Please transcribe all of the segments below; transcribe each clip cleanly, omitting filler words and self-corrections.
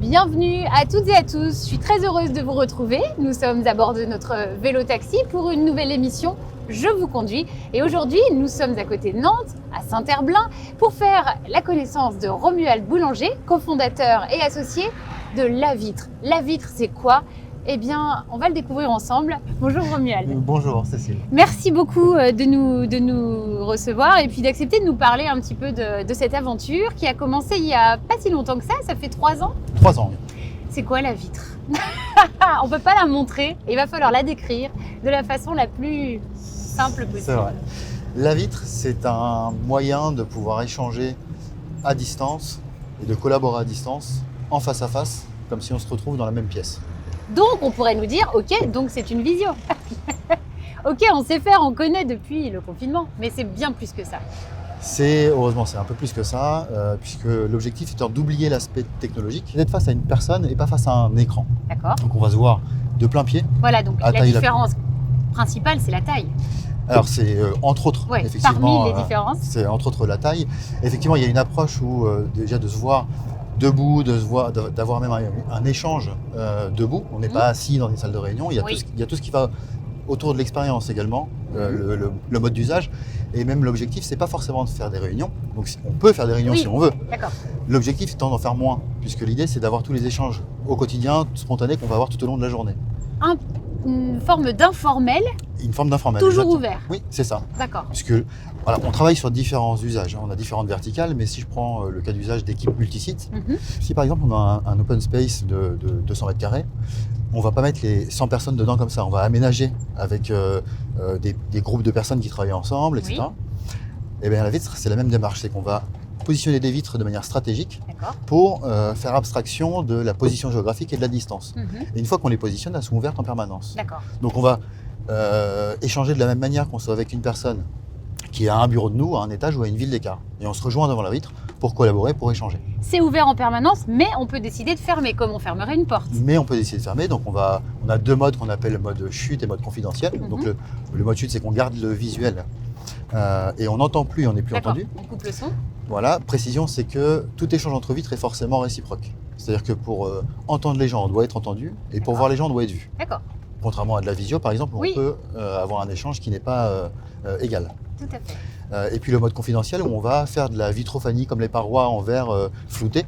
Bienvenue à toutes et à tous, je suis très heureuse de vous retrouver. Nous sommes à bord de notre vélo-taxi pour une nouvelle émission Je vous conduis. Et aujourd'hui, nous sommes à côté de Nantes, à Saint-Herblain, pour faire la connaissance de Romuald Boulanger, cofondateur et associé de La Vitre. La Vitre, c'est quoi ? Eh bien, on va le découvrir ensemble. Bonjour Romuald. Bonjour Cécile. Merci beaucoup de nous recevoir et puis d'accepter de nous parler un petit peu de cette aventure qui a commencé il n'y a pas si longtemps que ça fait 3 ans. 3 ans. C'est quoi la vitre ? On ne peut pas la montrer, il va falloir la décrire de la façon la plus simple possible. C'est vrai. La vitre, c'est un moyen de pouvoir échanger à distance et de collaborer à distance, en face à face, comme si on se retrouve dans la même pièce. Donc on pourrait nous dire, ok, donc c'est une visio. Ok, on sait faire, on connaît depuis le confinement, mais c'est bien plus que ça. Heureusement, c'est un peu plus que ça, puisque l'objectif étant d'oublier l'aspect technologique, d'être face à une personne et pas face à un écran. D'accord. Donc on va se voir de plein pied. Voilà, donc la différence principale, c'est la taille. Alors c'est entre autres, Parmi effectivement, les différences. c'est entre autres la taille. Effectivement, il y a une approche où déjà de se voir debout, d'avoir même un échange debout. On n'est pas assis dans une salle de réunion. Il y a tout ce qui va autour de l'expérience également, le mode d'usage. Et même l'objectif, c'est pas forcément de faire des réunions. Donc on peut faire des réunions si on veut. D'accord. L'objectif étant d'en faire moins, puisque l'idée c'est d'avoir tous les échanges au quotidien, spontanés qu'on va avoir tout au long de la journée. Une forme d'informel. Une forme d'informel. Toujours exactement. ouvert. Oui, c'est ça. D'accord. Puisque voilà, on travaille sur différents usages. On a différentes verticales, mais si je prends le cas d'usage d'équipes multisites, si par exemple on a un open space de 200 mètres carrés, on ne va pas mettre les 100 personnes dedans comme ça. On va aménager avec des groupes de personnes qui travaillent ensemble, etc. Oui. Et bien la vitre, c'est la même démarche. C'est qu'on va positionner des vitres de manière stratégique pour faire abstraction de la position géographique et de la distance. Et une fois qu'on les positionne, elles sont ouvertes en permanence. D'accord. Donc on va échanger de la même manière qu'on soit avec une personne qui a un bureau de nous, à un étage ou à une ville d'écart. Et on se rejoint devant la vitre pour collaborer, pour échanger. C'est ouvert en permanence, mais on peut décider de fermer, comme on fermerait une porte. Mais on peut décider de fermer, donc on a 2 modes qu'on appelle le mode chute et mode confidentiel. Donc le mode chute, c'est qu'on garde le visuel et on n'entend plus, on n'est plus entendu. On coupe le son. Voilà, précision, c'est que tout échange entre vitres est forcément réciproque. C'est-à-dire que pour entendre les gens, on doit être entendu, et pour voir les gens, on doit être vu. D'accord. Contrairement à de la visio, par exemple, où on peut avoir un échange qui n'est pas égal. Tout à fait. Et puis le mode confidentiel, où on va faire de la vitrophanie, comme les parois en verre flouté,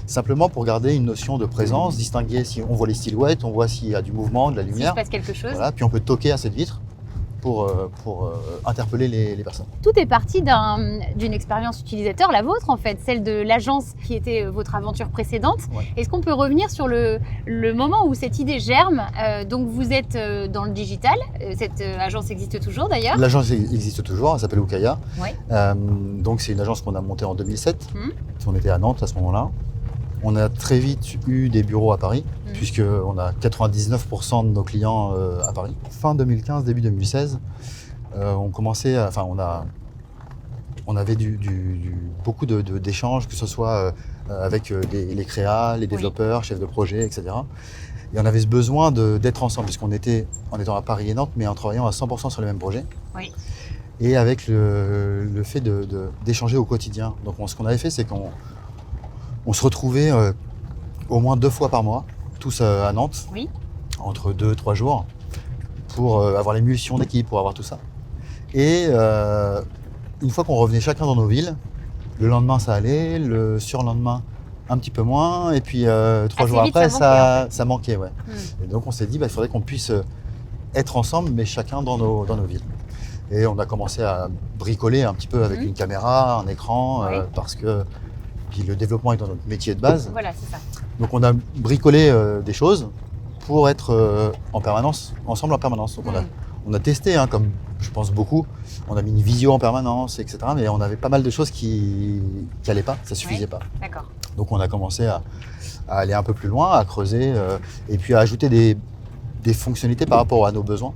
simplement pour garder une notion de présence, distinguer si on voit les silhouettes, on voit s'il y a du mouvement, de la lumière. S'il se passe quelque chose. Voilà, puis on peut toquer à cette vitre pour interpeller les personnes. Tout est parti d'une expérience utilisateur, la vôtre en fait, celle de l'agence qui était votre aventure précédente. Ouais. Est-ce qu'on peut revenir sur le moment où cette idée germe ? Donc vous êtes dans le digital, cette agence existe toujours d'ailleurs. L'agence existe toujours, elle s'appelle Oukaya. Ouais. Donc c'est une agence qu'on a montée en 2007. On était à Nantes à ce moment-là. On a très vite eu des bureaux à Paris, puisqu'on a 99% de nos clients à Paris. Fin 2015, début 2016, on avait beaucoup d'échanges, que ce soit avec les créas, les développeurs, chefs de projet, etc. Et on avait ce besoin d'être ensemble, puisqu'on était en étant à Paris et Nantes, mais en travaillant à 100% sur les mêmes projets. Oui. Et avec le fait d'échanger au quotidien. Donc ce qu'on avait fait, c'est qu'on se retrouvait au moins 2 fois par mois, tous à Nantes, entre 2-3 jours, pour avoir l'émulsion d'équipe, pour avoir tout ça. Et une fois qu'on revenait chacun dans nos villes, le lendemain ça allait, le surlendemain un petit peu moins, et puis 3 jours après ça manquait. Ouais. Et donc on s'est dit il faudrait qu'on puisse être ensemble, mais chacun dans nos villes. Et on a commencé à bricoler un petit peu avec une caméra, un écran, parce que puis le développement est dans notre métier de base. Voilà, c'est ça. Donc on a bricolé des choses pour être ensemble en permanence. Donc on a testé, comme je pense beaucoup. On a mis une visio en permanence, etc. Mais on avait pas mal de choses qui n'allaient pas, ça suffisait pas. D'accord. Donc on a commencé à aller un peu plus loin, à creuser, et puis à ajouter des fonctionnalités par rapport à nos besoins.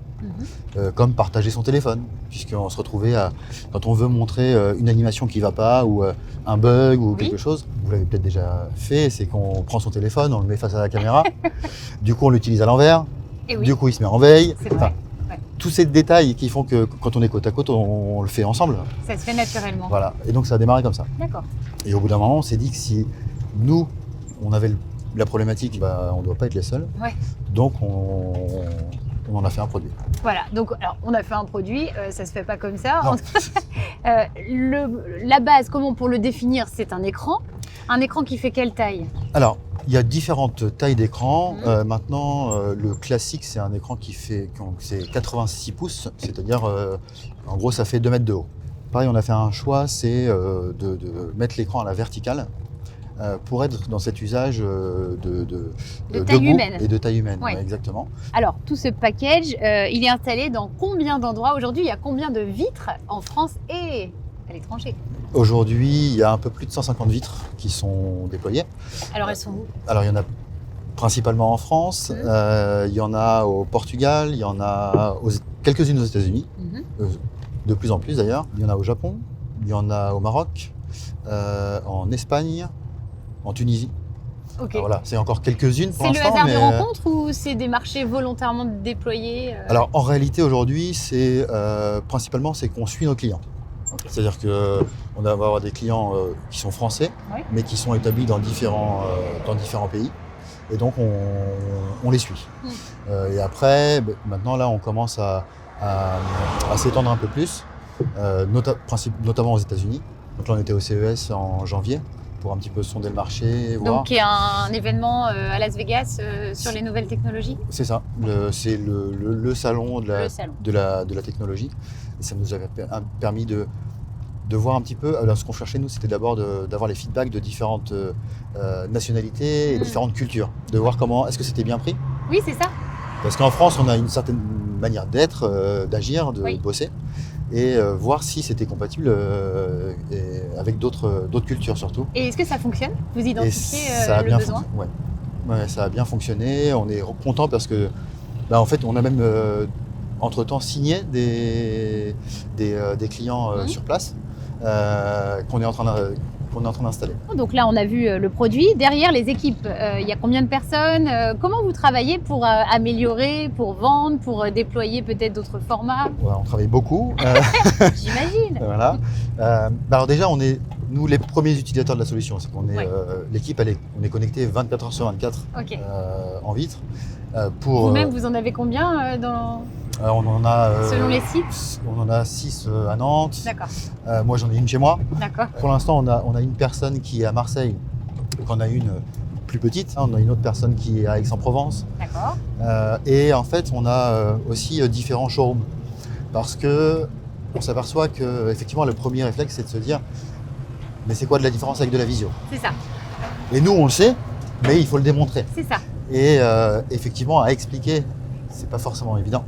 Comme partager son téléphone, puisqu'on se retrouvait quand on veut montrer une animation qui ne va pas ou un bug ou quelque chose, vous l'avez peut-être déjà fait, c'est qu'on prend son téléphone, on le met face à la caméra, du coup on l'utilise à l'envers, du coup il se met en veille. Tous ces détails qui font que quand on est côte à côte, on le fait ensemble. Ça se fait naturellement. Voilà, et donc ça a démarré comme ça. D'accord. Et au bout d'un moment, on s'est dit que si nous, on avait la problématique, on ne doit pas être les seuls. Ouais. Donc on en a fait un produit. Voilà, donc alors, on a fait un produit, ça ne se fait pas comme ça. Non. La base, comment pour le définir, c'est un écran. Un écran qui fait quelle taille? Alors, il y a différentes tailles d'écran. Maintenant, le classique, c'est un écran c'est 86 pouces, c'est-à-dire, en gros, ça fait 2 mètres de haut. Pareil, on a fait un choix, c'est de mettre l'écran à la verticale pour être dans cet usage de taille humaine. Et de taille humaine, Ouais. Ouais, exactement. Alors, tout ce package, il est installé dans combien d'endroits? Aujourd'hui, il y a combien de vitres en France et à l'étranger? Aujourd'hui, il y a un peu plus de 150 vitres qui sont déployées. Alors, elles sont où? Alors, il y en a principalement en France, il y en a au Portugal, il y en a quelques-unes aux États-Unis, de plus en plus d'ailleurs. Il y en a au Japon, il y en a au Maroc, en Espagne, en Tunisie. Ok. Voilà, c'est encore quelques-unes pour C'est le l'instant. hasard des rencontres ou c'est des marchés volontairement déployés? Alors en réalité aujourd'hui, c'est principalement c'est qu'on suit nos clients. Okay. C'est-à-dire qu'on va avoir des clients qui sont français, Oui. mais qui sont établis dans différents pays. Et donc on les suit. Et après, maintenant là, on commence à s'étendre un peu plus, notamment aux États-Unis. Donc là, on était au CES en janvier pour un petit peu sonder le marché, voir. Donc il y a un événement à Las Vegas sur les nouvelles technologies? C'est ça, c'est le salon de la technologie. Et ça nous avait permis de voir un petit peu. Alors, ce qu'on cherchait, nous, c'était d'abord d'avoir les feedbacks de différentes nationalités et différentes cultures. De voir comment, est-ce que c'était bien pris? Oui, c'est ça. Parce qu'en France, on a une certaine manière d'être, d'agir, de bosser. Et voir si c'était compatible avec d'autres cultures surtout. Et est-ce que ça fonctionne? Vous identifiez le besoin? Ouais, ça a bien fonctionné. On est content parce que, en fait, on a même entre-temps signé des clients sur place qu'on est en train d'installer. Donc là, on a vu le produit. Derrière les équipes, il y a combien de personnes? Comment vous travaillez pour améliorer, pour vendre, pour déployer peut-être d'autres formats? Ouais, on travaille beaucoup. J'imagine. Voilà. Alors déjà, on est nous les premiers utilisateurs de la solution. C'est qu'on est l'équipe, on est connecté 24 heures sur 24 en vitre. Vous-même, vous en avez combien on en a selon les sites? On en a 6 à Nantes. D'accord. Moi, j'en ai une chez moi. D'accord. Pour l'instant, on a une personne qui est à Marseille. Donc, on a une plus petite. On a une autre personne qui est à Aix-en-Provence. D'accord. Et en fait, on a aussi différents showrooms. Parce que on s'aperçoit que effectivement, le premier réflexe, c'est de se dire mais c'est quoi de la différence avec de la visio? C'est ça. Et nous, on le sait, mais il faut le démontrer. C'est ça. Et effectivement, à expliquer, c'est pas forcément évident.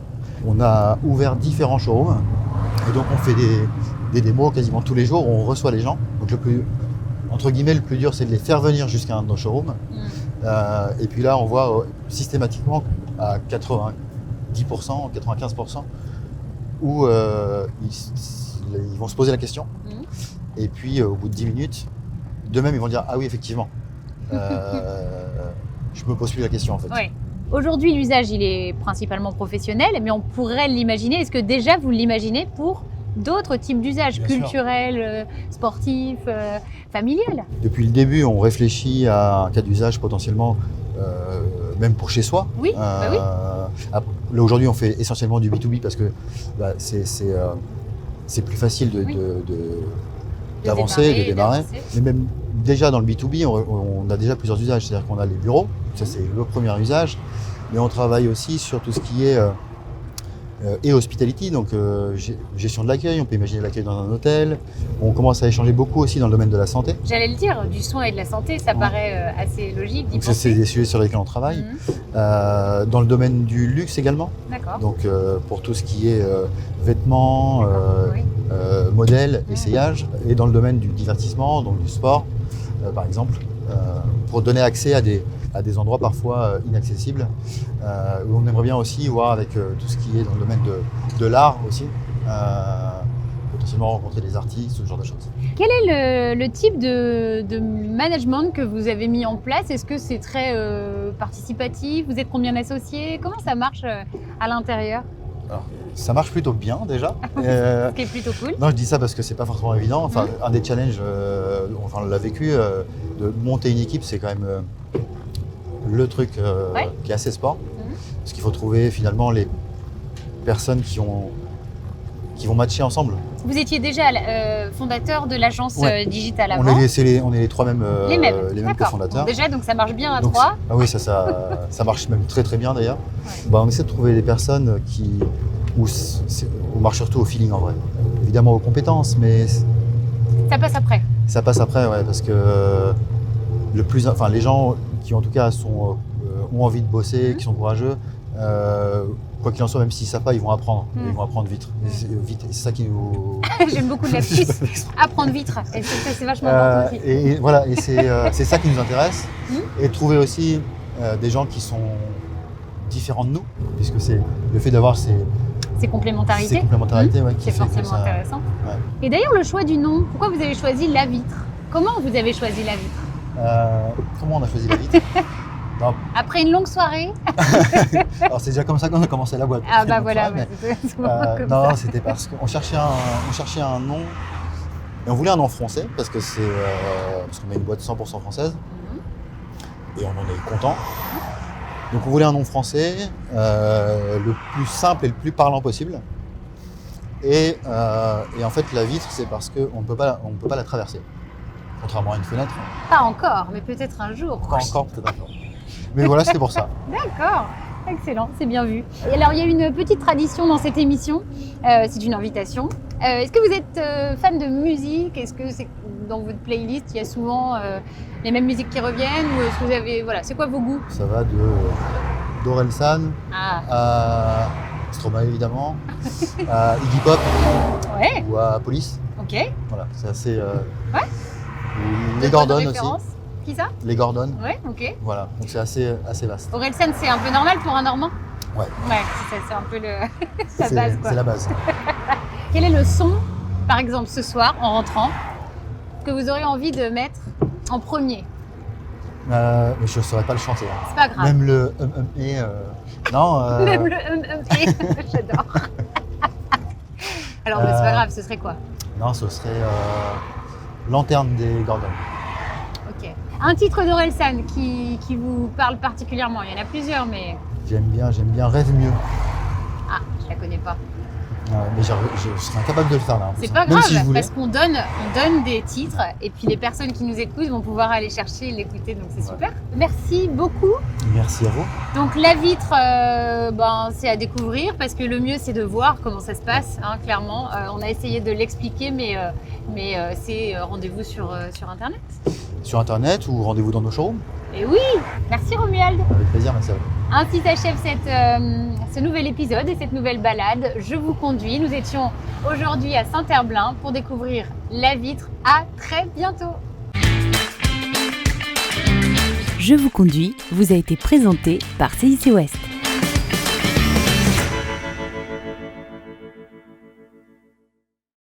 On a ouvert différents showrooms et donc on fait des démos quasiment tous les jours où on reçoit les gens. Donc le plus dur, c'est de les faire venir jusqu'à un de nos showrooms. Et puis là, on voit systématiquement à 90%, 95% où ils vont se poser la question. Et puis au bout de 10 minutes, d'eux-mêmes, ils vont dire « Ah oui, effectivement, je me pose plus la question en fait. » Oui. Aujourd'hui, l'usage, il est principalement professionnel, mais on pourrait l'imaginer. Est-ce que déjà, vous l'imaginez pour d'autres types d'usages, culturels, sportifs, familiales? Depuis le début, on réfléchit à un cas d'usage potentiellement, même pour chez soi. Oui, oui. Là, aujourd'hui, on fait essentiellement du B2B parce que c'est plus facile d'avancer, de démarrer. Mais même déjà dans le B2B, on a déjà plusieurs usages. C'est-à-dire qu'on a les bureaux, ça c'est le premier usage, mais on travaille aussi sur tout ce qui est et hospitality, donc gestion de l'accueil. On peut imaginer l'accueil dans un hôtel. On commence à échanger beaucoup aussi dans le domaine de la santé. J'allais le dire, du soin et de la santé, ça paraît assez logique. Donc ça, c'est des sujets sur lesquels on travaille. Dans le domaine du luxe également. D'accord. Donc pour tout ce qui est vêtements, modèles, essayage, et dans le domaine du divertissement, donc du sport, par exemple, pour donner accès à des endroits parfois inaccessibles, où on aimerait bien aussi voir avec tout ce qui est dans le domaine de l'art aussi, potentiellement rencontrer des artistes, ce genre de choses. Quel est le type de management que vous avez mis en place? Est-ce que c'est très participatif? Vous êtes combien d'associés? Comment ça marche à l'intérieur? Alors, ça marche plutôt bien déjà. Ce qui est plutôt cool. Non, je dis ça parce que c'est pas forcément évident. Enfin, un des challenges, on l'a vécu, de monter une équipe, c'est quand même le truc qui est assez sport. Parce qu'il faut trouver finalement les personnes qui vont matcher ensemble. Vous étiez déjà fondateur de l'agence digitale avant. On est les trois mêmes, les mêmes cofondateurs. Bon, déjà, donc ça marche bien à trois. Ah oui, ça marche même très très bien d'ailleurs. Ouais. On essaie de trouver des personnes où on marche surtout au feeling en vrai. Évidemment aux compétences, mais ça passe après. Ça passe après, ouais, parce que les gens qui en tout cas ont envie de bosser, qui sont courageux, quoi qu'il en soit, même s'ils ne savent pas, ils vont apprendre. Ils vont apprendre vite. Et c'est ça qui nous... J'aime beaucoup la piste. Apprendre vite. Et c'est vachement important aussi. Et voilà, et c'est ça qui nous intéresse. Et trouver aussi des gens qui sont différents de nous, puisque c'est le fait d'avoir ces complémentarités qui fait forcément intéressant. Ouais. Et d'ailleurs, le choix du nom, pourquoi vous avez choisi La Vitre? Comment vous avez choisi La Vitre? Comment on a choisi La Vitre? Non. Après une longue soirée. Alors c'est déjà comme ça qu'on a commencé la boîte. Ah bah voilà. Non, c'était parce qu'on cherchait un nom. Et on voulait un nom français parce qu'on a une boîte 100% française. Et on en est content. Donc on voulait un nom français, le plus simple et le plus parlant possible. Et en fait la vitre, c'est parce qu'on ne peut pas la traverser. Contrairement à une fenêtre. Pas encore, mais peut-être un jour. Pas encore, peut-être un jour. Mais voilà, c'était pour ça. D'accord, excellent, c'est bien vu. Et alors, il y a une petite tradition dans cette émission, c'est une invitation. Est-ce que vous êtes fan de musique? Est-ce que c'est dans votre playlist, il y a souvent les mêmes musiques qui reviennent? Ou est-ce que vous avez, c'est quoi vos goûts? Ça va d'Orelsan à Stromae évidemment, à Iggy Pop ou à Police. Ok. Voilà, c'est assez... Les Gordon aussi. Qui ça? Les Gordon. Ouais, ok. Voilà, donc c'est assez vaste. Orelsan, c'est un peu normal pour un Normand? Ouais. Ouais, c'est un peu la base, quoi. C'est la base. Quel est le son, par exemple, ce soir, en rentrant, que vous aurez envie de mettre en premier? Mais je ne saurais pas le chanter. C'est pas grave. Même le non. Même le j'adore. Alors, c'est pas grave, ce serait quoi? Non, ce serait Lanterne des Gordon. Ok. Un titre d'Orelsan qui vous parle particulièrement? Il y en a plusieurs, mais... J'aime bien Rêve mieux. Ah, je la connais pas. Mais je serais incapable de le faire là. C'est pas grave, parce qu'on donne des titres et puis les personnes qui nous écoutent vont pouvoir aller chercher et l'écouter, donc c'est super. Merci beaucoup. Merci à vous. Donc La Vitre, c'est à découvrir parce que le mieux c'est de voir comment ça se passe, clairement. On a essayé de l'expliquer, mais c'est rendez-vous sur Internet. Sur Internet ou rendez-vous dans nos showrooms. Et oui, merci Romuald. Avec plaisir, merci à vous. Ainsi s'achève ce nouvel épisode et cette nouvelle balade. Je vous conduis. Nous étions aujourd'hui à Saint-Herblain pour découvrir La Vitre. À très bientôt. Je vous conduis vous a été présenté par CIC West.